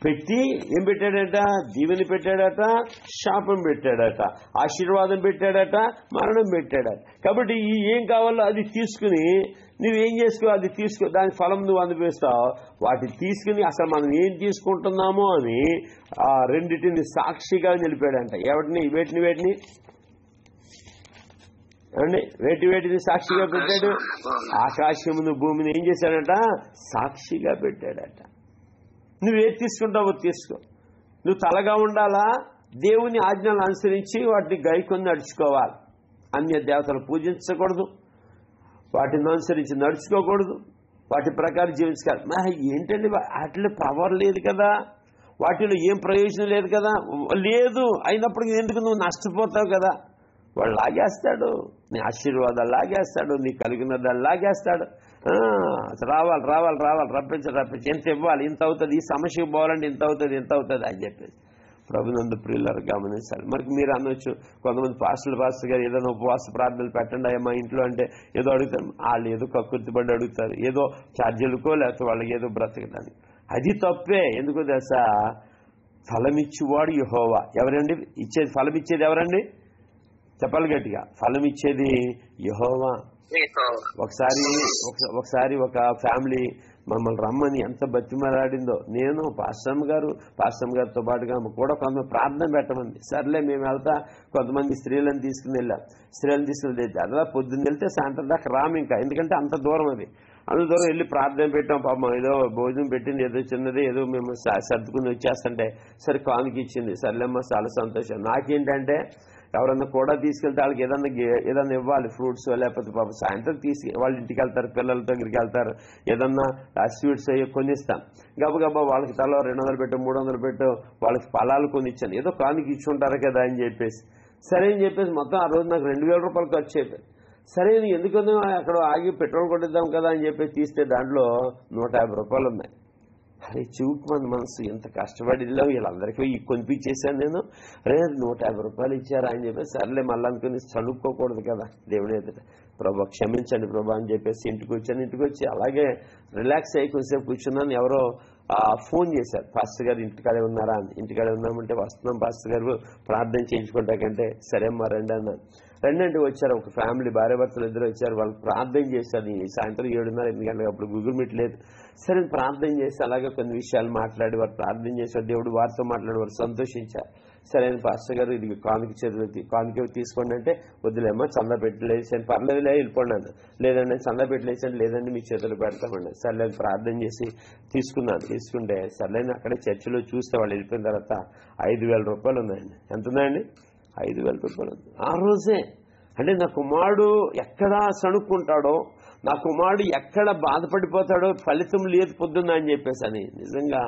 పెట్టి ఏం పెట్టాడట? దీవెని పెట్టాడట, శాపం పెట్టాడట, ఆశీర్వాదం పెట్టాడట, మరణం పెట్టాడట. కాబట్టి ఏం కావాలో అది తీసుకుని నువ్వేం చేసుకో, అది తీసుకో, దాని ఫలం నువ్వు అనుభవిస్తావు. వాటిని తీసుకుని అసలు మనం ఏం తీసుకుంటున్నామో అని ఆ రెండింటిని సాక్షిగా నిలిపాడంట. వేటిని అండి వేటిని సాక్షిగా పెట్టాడు? ఆకాశమును భూమిని ఏం చేశాడట? సాక్షిగా పెట్టాడట. నువ్వేది తీసుకుంటావో తీసుకో. నువ్వు తలగా ఉండాలా? దేవుని ఆజ్ఞలను అనుసరించి వాటిని గైకొని నడుచుకోవాలి. అన్య దేవతలు పూజించకూడదు, వాటిని అనుసరించి నడుచుకోకూడదు, వాటి ప్రకారం జీవించాలి. మరి ఏంటండి వాటిలో పవర్ లేదు కదా, వాటిలో ఏం ప్రయోజనం లేదు కదా. లేదు అయినప్పటికీ ఎందుకు నువ్వు నష్టపోతావు కదా. వాడు లాగేస్తాడు, నీ ఆశీర్వాదాలు లాగేస్తాడు, నీ కలిగినదాన్ని లాగేస్తాడు. రావాలి రప్పించి ఎంత ఇవ్వాలి, ఇంత అవుతుంది, ఈ సమస్యకు పోవాలంటే ఇంత అవుతుంది అని చెప్పేసి. ప్రభునందు ప్రియులారు గమనించాలి. మరి మీరు అనొచ్చు, కొంతమంది పాస్టర్ గారు ఏదైనా ఉపవాస ప్రార్థనలు పెట్టండి అయ్యా ఇంట్లో అంటే ఏదో అడుగుతారు. వాళ్ళు ఏదో కక్కుర్తిపడి అడుగుతారు, ఏదో ఛార్జీలకో లేకపోతే వాళ్ళకి ఏదో బ్రతకడానికి. అది తప్పే. ఎందుకో తెలుసా? ఫలమిచ్చేవాడు యెహోవా. ఎవరండి ఇచ్చేది? ఫలం ఇచ్చేది ఎవరండి? చెప్పాలి గట్టిగా. ఫలం ఇచ్చేది యెహోవా. ఒకసారి ఒక ఫ్యామిలీ మమ్మల్ని రమ్మని ఎంత బతిమలాడిందో. నేను పాస్టమ్ గారితో పాటుగా కూడా కొంత ప్రార్థన పెట్టమంది. సర్లే మేము వెళ్తా, కొంతమంది స్త్రీలను తీసుకుని వెళ్ళాం. అలా పొద్దున్న వెళ్తే సాయంత్రం దాకా రాము ఇంకా, ఎందుకంటే అంత దూరం అది. అంత దూరం వెళ్ళి ప్రార్థన పెట్టాం. పాపం ఏదో భోజనం పెట్టింది, ఏదో చిన్నది, ఏదో మేము సర్దుకుని వచ్చేస్తుంటే సరే కానుక ఇచ్చింది. సర్లేమ్మా చాలా సంతోషం. నాకేంటంటే ఎవరన్నా కూడా తీసుకెళ్తే వాళ్ళకి ఏదన్నా ఇవ్వాలి, ఫ్రూట్స్ లేకపోతే పాపం సాయంత్రం వాళ్ళ ఇంటికి వెళ్తారు, పిల్లల దగ్గరికి వెళ్తారు, ఏదన్నా స్వీట్స్ అయ్యో కొనిస్తాం. గబగబా వాళ్ళకి తల 200 పెట్టు 300 పెట్టు వాళ్ళకి ఫలాలు కొనిచ్చాను, ఏదో కానుక ఇచ్చుంటారు కదా అని చెప్పేసి. సరే అని చెప్పేసి మొత్తం ఆ రోజు నాకు 2000 రూపాయలు ఖర్చు అయిపోయింది. సరే ఎందుకని అక్కడ ఆగి పెట్రోల్ కొట్టిద్దాం కదా అని చెప్పేసి తీస్తే దాంట్లో 150 రూపాయలు ఉన్నాయి. అరే చూపు మన మనసు ఎంత కష్టపడి వీళ్ళందరికీ కొనిపించేశాను నేను. అరే 150 రూపాయలు ఇచ్చారా అని చెప్పేసి సర్లే మళ్ళీ అనుకుని చదువుకోకూడదు కదా దేవుని ఎదుట. ప్రభా క్షమించండి ప్రభా అని చెప్పేసి ఇంటికి వచ్చి అలాగే రిలాక్స్ అయ్యి కొంచెంసేపు కూర్చున్నాను. ఎవరో ఫోన్ చేశారు, పాస్టర్ గారు ఇంటికాడే ఉన్నారా అని. ఇంటికాడే ఉన్నామంటే వస్తున్నాం పాస్టర్ గారు ప్రార్థన చేయించుకుంటాకంటే సరే అమ్మా రండి అన్నాను. రెండంటే వచ్చారు, ఒక ఫ్యామిలీ భార్యాభర్తలు ఇద్దరు వచ్చారు. వాళ్ళు ప్రార్థన చేశారు. సాయంత్రం 7:30-8 గంటలకు, అప్పుడు గూగుల్ మీట్ లేదు. సరే ప్రార్థన చేసి అలాగే కొన్ని విషయాలు మాట్లాడి వారు ప్రార్థన చేశారు. దేవుడు వారితో మాట్లాడి వారు సంతోషించారు. సరే పాస్టర్ గారు ఇది కానుక తీసుకోండి అంటే వద్దులేమో చందా పెట్టలేసాను, పర్లేదులే వెళ్ళిపోండి అన్న. లేదండి చందా పెట్టలేసాను, లేదండి మీ చేతులు పెడతామండి. సర్లే ప్రార్థన చేసి తీసుకుంటే సర్లేని అక్కడే చర్చిలో చూస్తే వాళ్ళు వెళ్ళిపోయిన తర్వాత 5,000 రూపాయలు ఉన్నాయండి. ఎంత ఉన్నాయండి? 5,000 రూపాయలు ఉంది ఆ రోజే. అంటే నా కుమారుడు ఎక్కడ సణుక్కుంటాడో, నా కుమారుడు ఎక్కడ బాధపడిపోతాడో ఫలితం లేదు పొద్దున్న అని చెప్పేసి అని. నిజంగా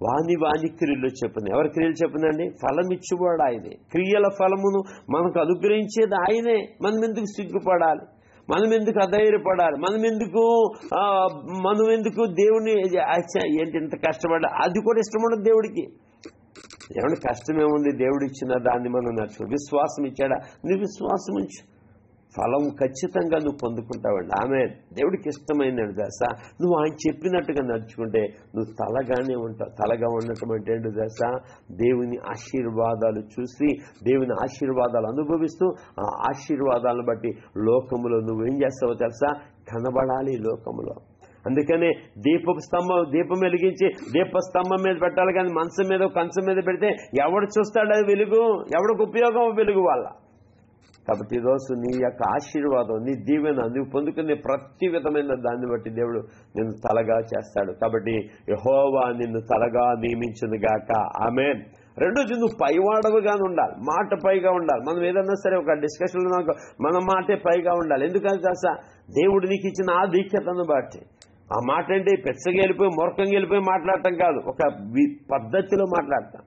వాణి క్రియలు చెప్పింది. ఎవరి క్రియలు చెప్పిందండి? ఫలం ఇచ్చేవాడు ఆయనే. క్రియల ఫలమును మనకు అనుగ్రహించేది ఆయనే. మనం ఎందుకు సిగ్గుపడాలి, మనం ఎందుకు అధైర్యపడాలి, మనం ఎందుకు దేవుని ఏంటి ఇంత కష్టపడాలి? అది కూడా ఇష్టపడదు దేవుడికి. ఏమంటే కష్టమేముంది? దేవుడు ఇచ్చిన దాన్ని మనం నడుచుకో. విశ్వాసం ఇచ్చాడా? నువ్వు విశ్వాసం ఉంచు, ఫలం ఖచ్చితంగా నువ్వు పొందుకుంటావండి. ఆమె దేవుడికి ఇష్టమైనది దశ. నువ్వు ఆయన చెప్పినట్టుగా నడుచుకుంటే నువ్వు తలగానే ఉంటావు. తలగా ఉండటం అంటే ఏంటి దశ? దేవుని ఆశీర్వాదాలు చూసి, దేవుని ఆశీర్వాదాలు అనుభవిస్తూ, ఆ ఆశీర్వాదాలను బట్టి లోకములో నువ్వేం చేస్తావో తెలుసా? కనబడాలి లోకములో. అందుకనే దీపం వెలిగించి దీపస్తంభం మీద పెట్టాలి, కానీ మంచం మీద కంచం మీద పెడితే ఎవడు చూస్తాడు అది వెలుగు? ఎవడికి ఉపయోగం వెలుగు వల్ల? కాబట్టి ఈరోజు నీ యొక్క ఆశీర్వాదం, నీ దీవెన నువ్వు పొందుకునే ప్రతి విధమైన దాన్ని బట్టి దేవుడు నిన్ను తలగా చేస్తాడు. కాబట్టి యెహోవా నిన్ను తలగా నియమించును గాక. ఆమేన్. రెండోది నువ్వు పైవాడవుగానే ఉండాలి, మాట పైగా ఉండాలి. మనం ఏదన్నా సరే ఒక డిస్కషన్లో మన మాటే పైగా ఉండాలి. ఎందుకంటే కాస్త దేవుడు నీకు ఇచ్చిన ఆధిక్యతను బట్టి. ఆ మాట అంటే పెచ్చగా వెళ్ళిపోయి మూర్ఖంగా వెళ్ళిపోయి మాట్లాడటం కాదు, ఒక పద్ధతిలో మాట్లాడతాం.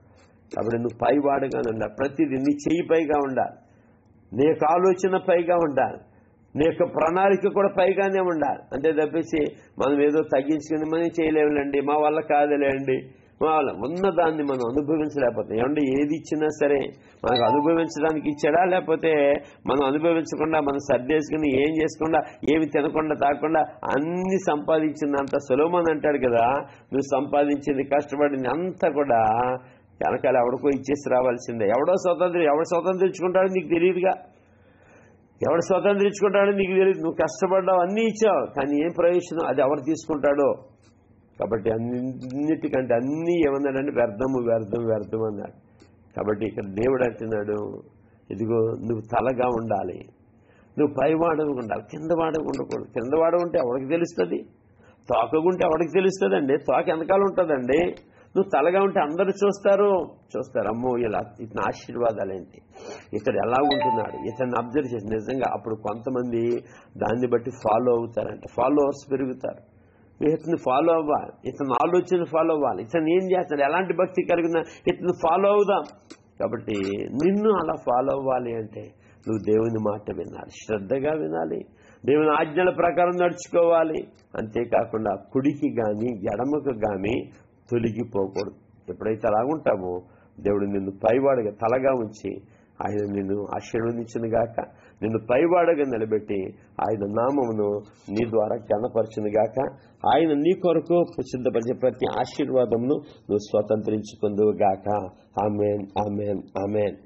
కాబట్టి నువ్వు పైవాడుగానే ఉండాలి. ప్రతిదీ నీ చెయ్యి పైగా ఉండాలి, నీ యొక్క ఆలోచన పైగా ఉండాలి, నీ యొక్క ప్రణాళిక కూడా పైగానే ఉండాలి. అంతే తప్పించి మనం ఏదో తగ్గించుకుని మనం చేయలేములేండి, మా వల్ల కాదులేండి, మా వల్ల ఉన్నదాన్ని మనం అనుభవించలేకపోతాం. ఏమంటే ఏది ఇచ్చినా సరే మనకు అనుభవించడానికి ఇచ్చాడా, లేకపోతే మనం అనుభవించకుండా మనం సర్దేసుకుని ఏం చేసుకుండా ఏమి తినకుండా తాగకుండా అన్ని సంపాదించిందంత సొలొమోను అంటాడు కదా, నువ్వు సంపాదించింది కష్టపడింది అంతా కూడా వెనకాల ఎవడికో ఇచ్చేసి రావాల్సిందే. ఎవడు స్వతంత్రించుకుంటాడో నీకు తెలియదుగా, ఎవడు స్వతంత్రించుకుంటాడో నీకు తెలియదు. నువ్వు కష్టపడ్డావు, అన్నీ ఇచ్చావు, కానీ ఏం ప్రయోజనం, అది ఎవరు తీసుకుంటాడో. కాబట్టి అన్నిటికంటే అన్నీ ఏమన్నాడంటే వ్యర్థం అన్నాడు. కాబట్టి ఇక్కడ దేవుడు అంటున్నాడు, ఇదిగో నువ్వు తలగా ఉండాలి, నువ్వు పైవాడవు ఉండాలి, కిందవాడవు ఉండకూడదు. కిందవాడ ఉంటే ఎవరికి తెలుస్తుంది, తోకగుంటే ఎవరికి తెలుస్తుంది అండి, తోక ఎంతకాలం ఉంటుందండి. నువ్వు తలగా ఉంటే అందరూ చూస్తారు, అమ్మో ఇలా ఇతని ఆశీర్వాదాలేంటి, ఇతడు ఎలా ఉంటున్నాడు, ఇతన్ని అబ్జర్వ్ చేసి నిజంగా అప్పుడు కొంతమంది దాన్ని బట్టి ఫాలో అవుతారంట, ఫాలోవర్స్ పెరుగుతారు. ఇతన్ని ఫాలో అవ్వాలి, ఇతని ఆలోచన ఫాలో అవ్వాలి, ఇతను ఏం చేస్తాడు, ఎలాంటి భక్తి కలిగినా ఇతను ఫాలో అవుదాం. కాబట్టి నిన్ను అలా ఫాలో అవ్వాలి అంటే నువ్వు దేవుని మాట వినాలి, శ్రద్ధగా వినాలి, దేవుని ఆజ్ఞల ప్రకారం నడుచుకోవాలి. అంతేకాకుండా కుడికి కానీ ఎడమకు కానీ తొలగిపోకూడదు. ఎప్పుడైతే అలాగుంటామో దేవుడు నిన్ను పైవాడుగా తలగా ఉంచి ఆయన నిన్ను ఆశీర్వదించును గాక, నిన్ను పైవాడుగా నిలబెట్టి ఆయన నామమును నీ ద్వారా ఘనపరచును గాక. ఆయన నీ కొరకు సిద్ధపరిచే ప్రతి ఆశీర్వాదమును నువ్వు స్వతంత్రించుకుందువు గాక. ఆమేన్, ఆమేన్, ఆమేన్.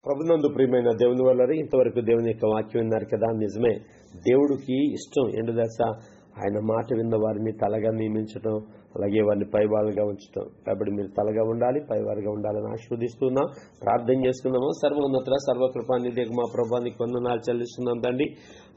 ప్రభునందు ప్రియమైన దేవుని వల్లరి ఇంతవరకు దేవుని యొక్క వాక్యం విన్నారు కదా. నిజమే, దేవుడికి ఇష్టం ఏంటో తెలుసా, ఆయన మాట విన్న వారిని తలగా నియమించడం, అలాగే వారిని పైవారుగా ఉంచడం. కాబట్టి మీరు తలగా ఉండాలి, పైవారుగా ఉండాలని ఆశీర్వదిస్తున్నాం. ప్రార్థన చేసుకున్నాము. సర్వోన్నత సర్వకృపానిధి మా ప్రభా నీకు వందనాలు చెల్లిస్తున్నాం తండ్రి.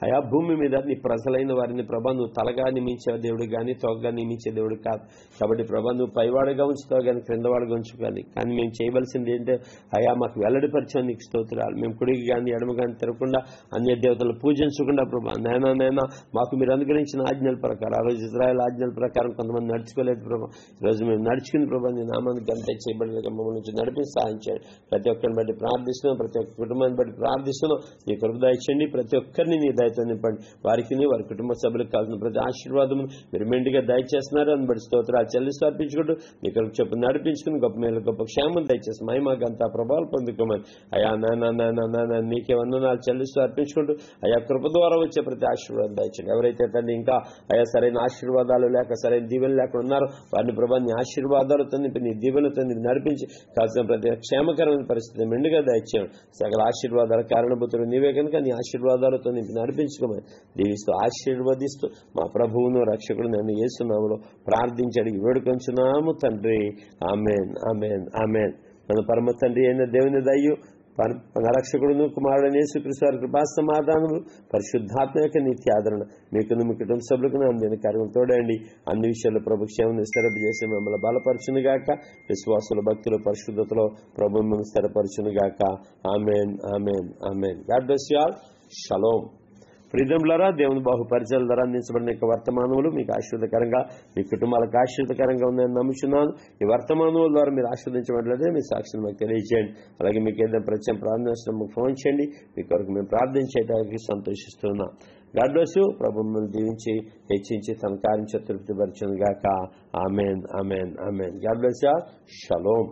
ఆయా భూమి మీద నీ ప్రజలైన వారిని ప్రభా నువ్వు తలగా నియమించే దేవుడు కానీ తోకగా నియమించే దేవుడు కాదు. కాబట్టి ప్రభా నువ్వు పైవాడుగా ఉంచుతావు కానీ క్రిందవాడుగా ఉంచు కానీ మేము చేయవలసింది ఏంటంటే అయా మాకు వెల్లడిపరిచావు నీకు స్తోత్రాలు. మేము కుడికి కానీ ఎడమ కానీ తిరగకుండా అన్య దేవతలు పూజించకుండా ప్రభా నైనా మాకు మీరు అనుగ్రహించిన ఆజ్ఞల ప్రకారం, ఆ రోజు ఇజ్రాయెల్ ఆజ్ఞల ప్రకారం కొంతమంది నడుచుకోలేదు ప్రభా. ఈరోజు మేము నడుచుకుని ప్రభా నీ నామానికి గంట చేయబడలేక మమ్మల్ని నుంచి నడిపి సహాయం చేయండి. ప్రతి ఒక్కరిని బట్టి ప్రార్థిస్తున్నాం, ప్రతి ఒక్క కుటుంబాన్ని బట్టి ప్రార్థిస్తున్నాం. నీ కృప దయచేయండి, ప్రతి ఒక్కరిని నీ దయతో నింపండి. వారికి వారి కుటుంబ సభ్యులకు కావాల్సిన ప్రతి ఆశీర్వాదం మీరు మెండుగా దయచేస్తున్నారు. అని బట్టి స్తోత్రాలు చెల్లిస్తూ అర్పించుకుంటూ నీ కృప చెప్పు నడిపించుకుని గొప్ప మేలు గొప్ప క్షేమం దయచేసి మహిమగంతా ప్రభావాలు పొందుకోమని అయా నాన్న నీకే వందనాలు చెల్లిస్తూ అర్పించుకుంటూ అయా కృప ద్వారా వచ్చే ప్రతి ఆశీర్వాదం దయచేయండి. ఎవరైతే తండ్రి ఇంకా అయా సరైన ఆశీర్వాదాలు లేక సరైన దీవెనలు లేకుండా ఉన్నారో వారిని ప్రభా నీ ఆశీర్వాదాలతో నీ దీవెనలతో నడిపించి కాల్సిన ప్రతి క్షేమకరమైన పరిస్థితి మెండుగా దయచేయండి. సకల ఆశీర్వాదాల కారణభూతులు నీవే కనుక నీ ఆశీర్వాదాలతో నడిపించుకోమని దీవిస్తూ ఆశీర్వదిస్తూ మా ప్రభువును రక్షకుడు నన్ను యేసునామములో ప్రార్థించి అడిగి వేడుకొంచున్నాము తండ్రి. ఆమేన్, ఆమేన్, ఆమేన్. మన పరమ తండ్రి అయిన దేవుని దయ్యు మన రక్షకుడును కుమారుడైన యేసుక్రీస్తు వారి కృపా సమాధానములు పరిశుద్ధాత్మ యొక్క నిత్యాదరణ మీకును మీ కుటుంబ సభ్యులకు అందిన కార్యం తోడండి. అన్ని విషయాల్లో ప్రభు క్షేమం స్థిరప చేసి మమ్మల్ని బలపరచును గాక. విశ్వాసుల భక్తుల పరిశుద్ధతలో ప్రభు మమ్మల్ని స్థిరపరచును గాక. ఆమేన్, ఆమేన్, ఆమేన్. God bless you all. షలోమ్. ప్రియములారా, దేవుని బాహుపరిచయాల ద్వారా అందించబడిన యొక్క వర్తమానములు మీకు ఆశీర్వదకరంగా మీ కుటుంబాలకు ఆశీర్వదకరంగా ఉందని నమ్ముచున్నాను. ఈ వర్తమానముల ద్వారా మీరు ఆశీర్వదించబడలేదే మీ సాక్షిని మాకు తెలియజేయండి. అలాగే మీకు ఏదైనా ప్రత్యేక ప్రార్థన మాకు ఫోన్ చేయండి. మీ కొరకు మేము ప్రార్థన చేయడానికి సంతోషిస్తున్నాం. God bless you. ప్రభు మిమ్మల్ని దీవించి హెచ్చించి తన కార్యం తృప్తిపరచును గాక. ఆమేన్, ఆమేన్, ఆమేన్. God bless you. షలోమ్.